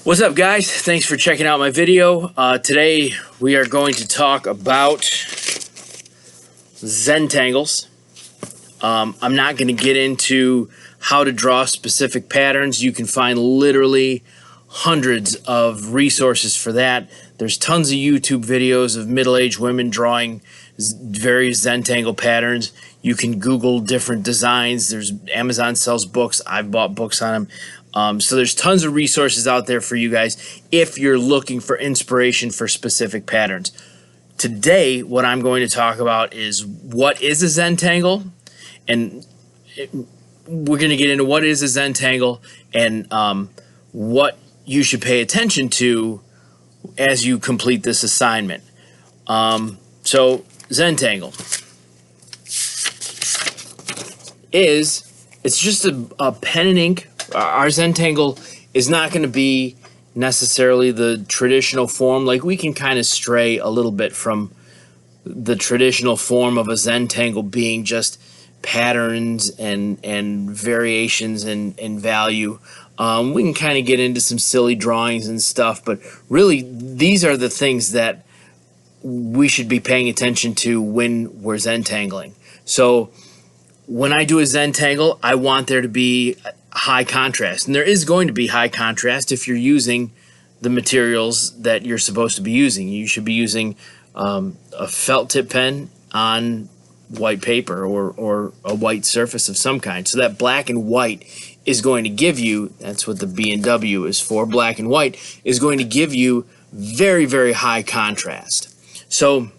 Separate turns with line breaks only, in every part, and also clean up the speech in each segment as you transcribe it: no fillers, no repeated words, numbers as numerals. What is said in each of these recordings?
What's up, guys? Thanks for checking out my video. Today we are going to talk about zentangles. I'm not going to get into how to draw specific patterns. You can find literally hundreds of resources for that. There's tons of YouTube videos of middle-aged women drawing various zentangle patterns. You can Google different designs. There's Amazon sells books. I've bought books on them. So there's tons of resources out there for you guys if you're looking for inspiration for specific patterns. Today, what I'm going to talk about is what is a zentangle, and we're going to get into what is a zentangle and what you should pay attention to as you complete this assignment. So zentangle it's just a pen and ink. Our zentangle is not going to be necessarily the traditional form. Like, we can kind of stray a little bit from the traditional form of a zentangle being just patterns and variations in value. We can kind of get into some silly drawings and stuff, but really these are the things that we should be paying attention to when we're zentangling. So when I do a zentangle, I want there to be high contrast, and there is going to be high contrast if you're using the materials that you're supposed to be using. You should be using a felt tip pen on white paper or a white surface of some kind. So that black and white is going to give you, that's what the B and W is for, black and white is going to give you very, very high contrast. So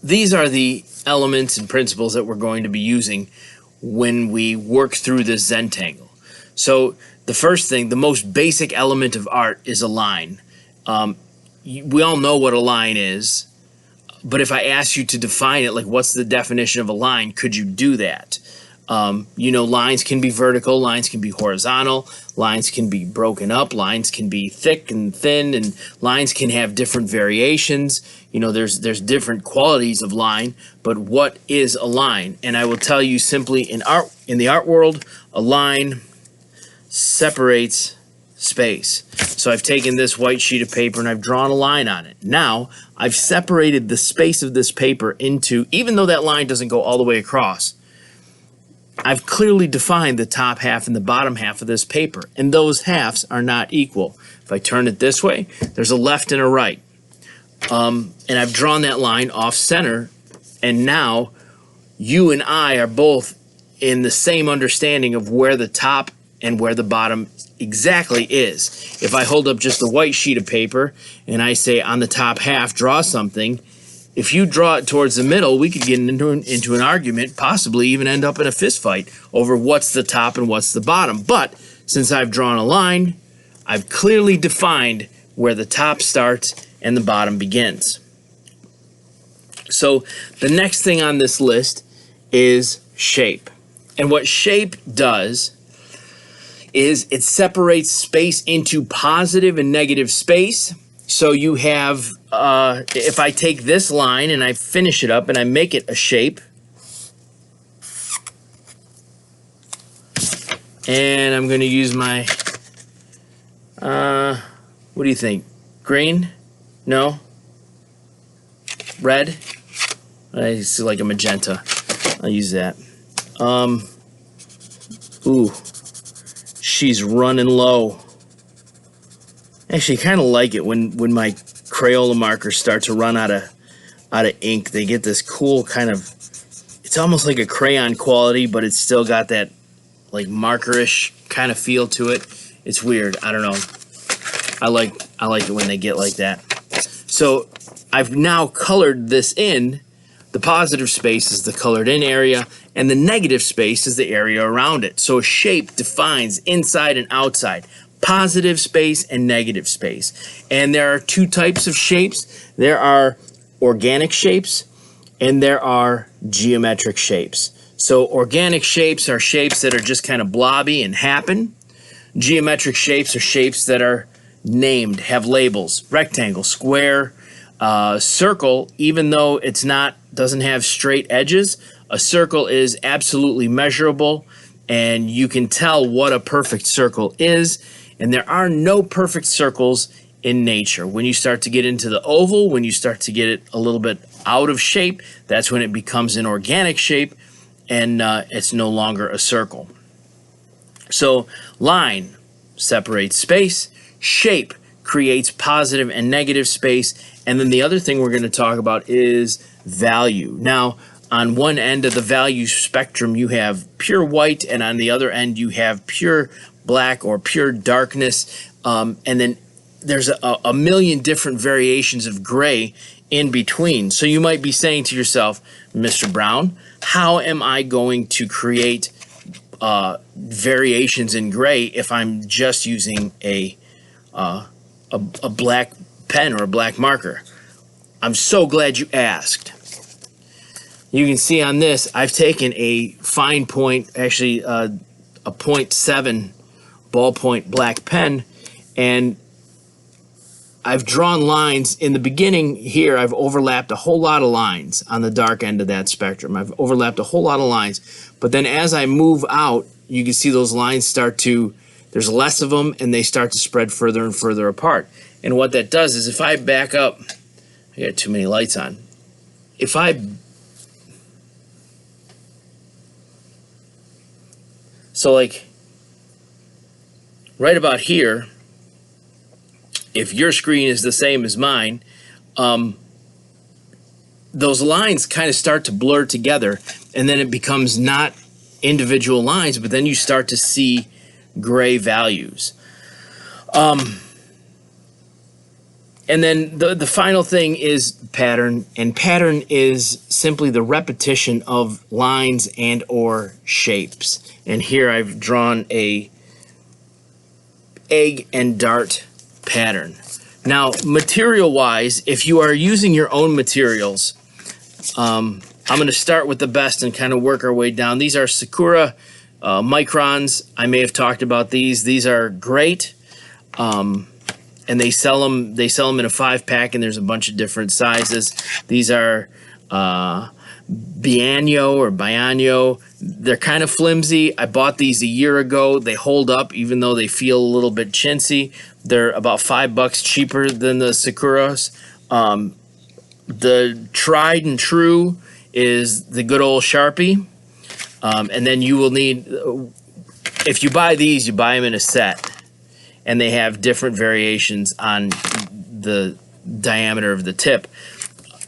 these are the elements and principles that we're going to be using when we work through this zentangle. So the first thing, the most basic element of art is a line. We all know what a line is, but if I ask you to define it, like what's the definition of a line, could you do that? You know, lines can be vertical, lines can be horizontal, lines can be broken up, lines can be thick and thin, and lines can have different variations. You know, there's different qualities of line, but what is a line? And I will tell you simply, in the art world, a line separates space. So I've taken this white sheet of paper and I've drawn a line on it. Now I've separated the space of this paper into, even though that line doesn't go all the way across, I've clearly defined the top half and the bottom half of this paper, and those halves are not equal. If I turn it this way, there's a left and a right. And I've drawn that line off center, and now you and I are both in the same understanding of where the top and where the bottom exactly is. If I hold up just a white sheet of paper and I say on the top half, draw something, if you draw it towards the middle, we could get into an argument, possibly even end up in a fist fight over what's the top and what's the bottom. But since I've drawn a line, I've clearly defined where the top starts and the bottom begins. So the next thing on this list is shape. And what shape does is it separates space into positive and negative space. So you have, if I take this line and I finish it up and I make it a shape, and I'm going to use my, what do you think? Green? No? Red? I see like a magenta. I'll use that. Ooh, she's running low. Actually, I kind of like it when my Crayola markers start to run out of ink. They get this cool kind of, it's almost like a crayon quality, but it's still got that like markerish kind of feel to it. It's weird. I don't know. I like it when they get like that. So I've now colored this in. The positive space is the colored in area, and the negative space is the area around it. So a shape defines inside and outside. Positive space and negative space. And there are two types of shapes. There are organic shapes and there are geometric shapes. So organic shapes are shapes that are just kind of blobby and happen. Geometric shapes are shapes that are named, have labels. Rectangle, square, circle, even though doesn't have straight edges, a circle is absolutely measurable, and you can tell what a perfect circle is. And there are no perfect circles in nature. When you start to get into the oval, when you start to get it a little bit out of shape, that's when it becomes an organic shape, and it's no longer a circle. So line separates space, shape creates positive and negative space, and then the other thing we're going to talk about is value. Now, on one end of the value spectrum, you have pure white, and on the other end, you have pure black or pure darkness, and then there's a million different variations of gray in between. So you might be saying to yourself, Mr. Brown, how am I going to create variations in gray if I'm just using a black pen or a black marker? I'm so glad you asked. You can see on this, I've taken a fine point, actually a 0.7 ballpoint black pen, and I've drawn lines. In the beginning here, I've overlapped a whole lot of lines on the dark end of that spectrum. I've overlapped a whole lot of lines, but then as I move out, you can see those lines start to, there's less of them, and they start to spread further and further apart. And what that does is if I back up, I got too many lights on. If I, so like right about here, if your screen is the same as mine, those lines kind of start to blur together, and then it becomes not individual lines, but then you start to see gray values. And then the final thing is pattern, and pattern is simply the repetition of lines and or shapes. And here I've drawn a egg and dart pattern. Now, material-wise, if you are using your own materials, I'm going to start with the best and kind of work our way down. These are Sakura microns. I may have talked about these. These are great. And they sell them in a 5-pack, and there's a bunch of different sizes. These are Bianyo. They're kind of flimsy. I bought these a year ago. They hold up even though they feel a little bit chintzy. They're about $5 cheaper than the Sakuras. The tried and true is the good old Sharpie. And then you will need, if you buy these, you buy them in a set. And they have different variations on the diameter of the tip.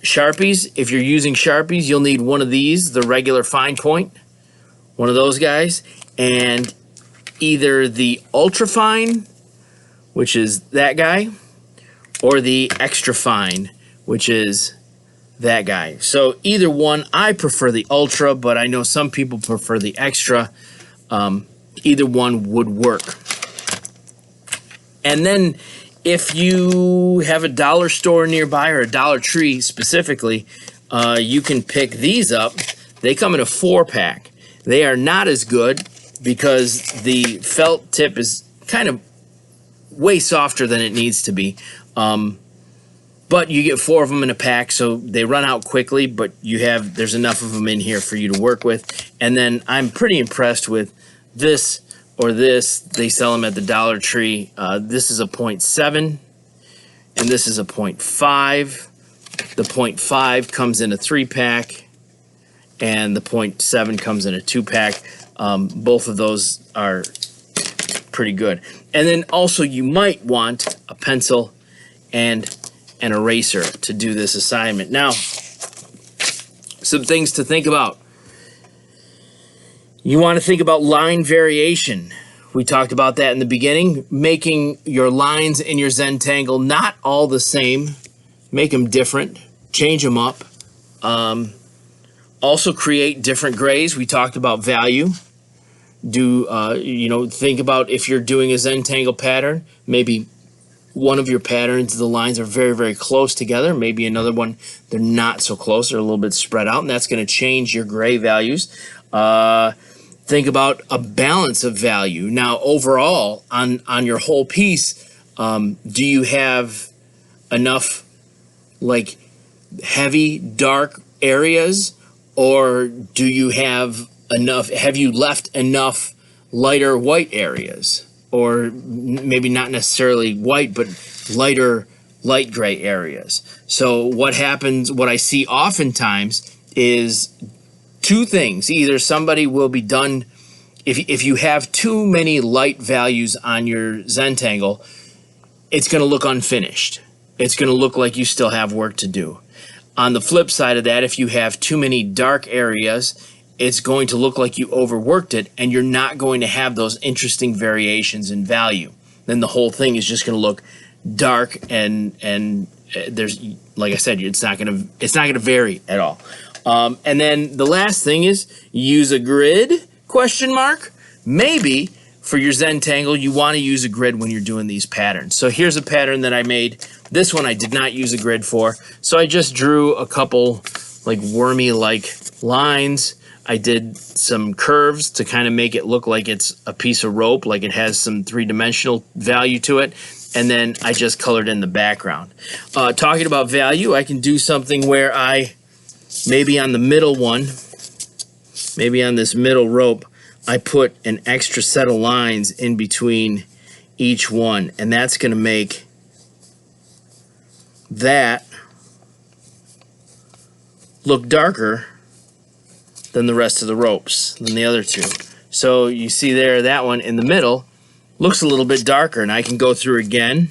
Sharpies, if you're using Sharpies, you'll need one of these, the regular fine point, one of those guys, and either the ultra fine, which is that guy, or the extra fine, which is that guy. So either one, I prefer the ultra, but I know some people prefer the extra. Either one would work. And then if you have a dollar store nearby, or a Dollar Tree specifically, you can pick these up. They come in a 4-pack. They are not as good because the felt tip is kind of way softer than it needs to be. But you get 4 of them in a pack, so they run out quickly, but there's enough of them in here for you to work with. And then I'm pretty impressed with this or this. They sell them at the Dollar Tree. This is a 0.7, and this is a 0.5. The 0.5 comes in a 3-pack, and the 0.7 comes in a 2-pack. Both of those are pretty good. And then also you might want a pencil and an eraser to do this assignment. Now, some things to think about. You want to think about line variation. We talked about that in the beginning. Making your lines in your Zentangle not all the same. Make them different. Change them up. Also create different grays. We talked about value. Think about if you're doing a Zentangle pattern, maybe one of your patterns, the lines are very, very close together. Maybe another one, they're not so close. They're a little bit spread out, and that's going to change your gray values. Think about a balance of value. Now, overall, on your whole piece, do you have enough like heavy, dark areas, or do you have enough? Have you left enough lighter white areas? or maybe not necessarily white, but light gray areas. So what happens, what I see oftentimes is two things. Either somebody will be done, if you have too many light values on your zentangle, it's going to look unfinished. It's going to look like you still have work to do. On the flip side of that, if you have too many dark areas, it's going to look like you overworked it, and you're not going to have those interesting variations in value. Then the whole thing is just going to look dark, and there's, like I said, it's not going to vary at all. And then the last thing is use a grid, question mark. Maybe for your zentangle, you want to use a grid when you're doing these patterns. So here's a pattern that I made. This one I did not use a grid for. So I just drew a couple like wormy-like lines. I did some curves to kind of make it look like it's a piece of rope, like it has some three-dimensional value to it. And then I just colored in the background. Talking about value, I can do something where maybe on the middle one, maybe on this middle rope, I put an extra set of lines in between each one, and that's going to make that look darker than the rest of the ropes, than the other two. So you see there, that one in the middle looks a little bit darker, and I can go through again.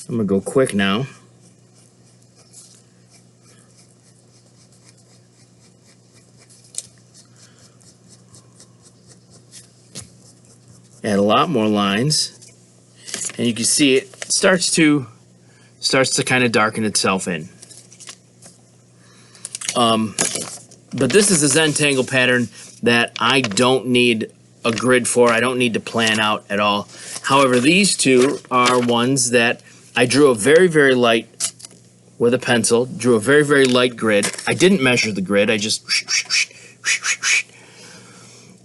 I'm going to go quick now. Add a lot more lines, and you can see it starts to kind of darken itself in. But this is a zentangle pattern that I don't need a grid for. I don't need to plan out at all. However, these two are ones that I drew a very, very light, with a pencil, drew a very, very light grid. I didn't measure the grid. I just,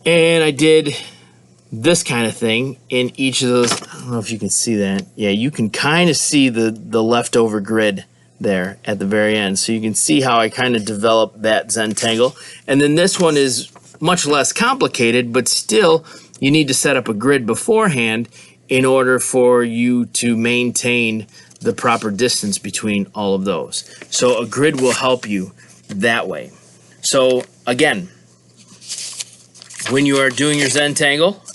and I did this kind of thing in each of those. I don't know if you can see that. Yeah, you can kind of see the leftover grid there at the very end. So you can see how I kind of developed that zentangle. And then this one is much less complicated, but still you need to set up a grid beforehand in order for you to maintain the proper distance between all of those. So a grid will help you that way. So again, when you are doing your zentangle,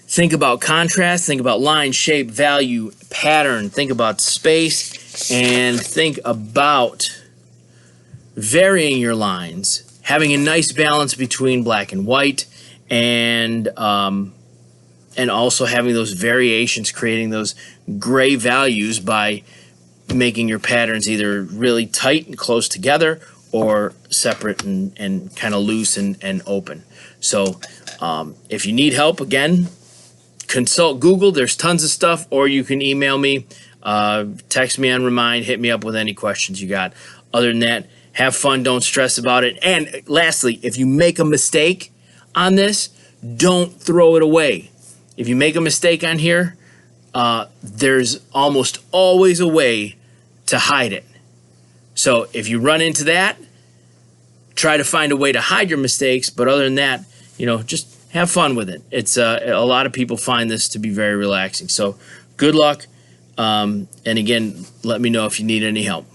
think about contrast, think about line, shape, value, pattern, think about space, and think about varying your lines, having a nice balance between black and white, and also having those variations, creating those gray values by making your patterns either really tight and close together or separate and kind of loose and open. So if you need help, again, consult Google. There's tons of stuff, or you can email me, text me on Remind, hit me up with any questions you got. Other than that, have fun, don't stress about it. And lastly, if you make a mistake on this, don't throw it away. If you make a mistake on here, there's almost always a way to hide it. So if you run into that, try to find a way to hide your mistakes. But other than that, just have fun with it. It's a lot of people find this to be very relaxing. So good luck. And again, let me know if you need any help.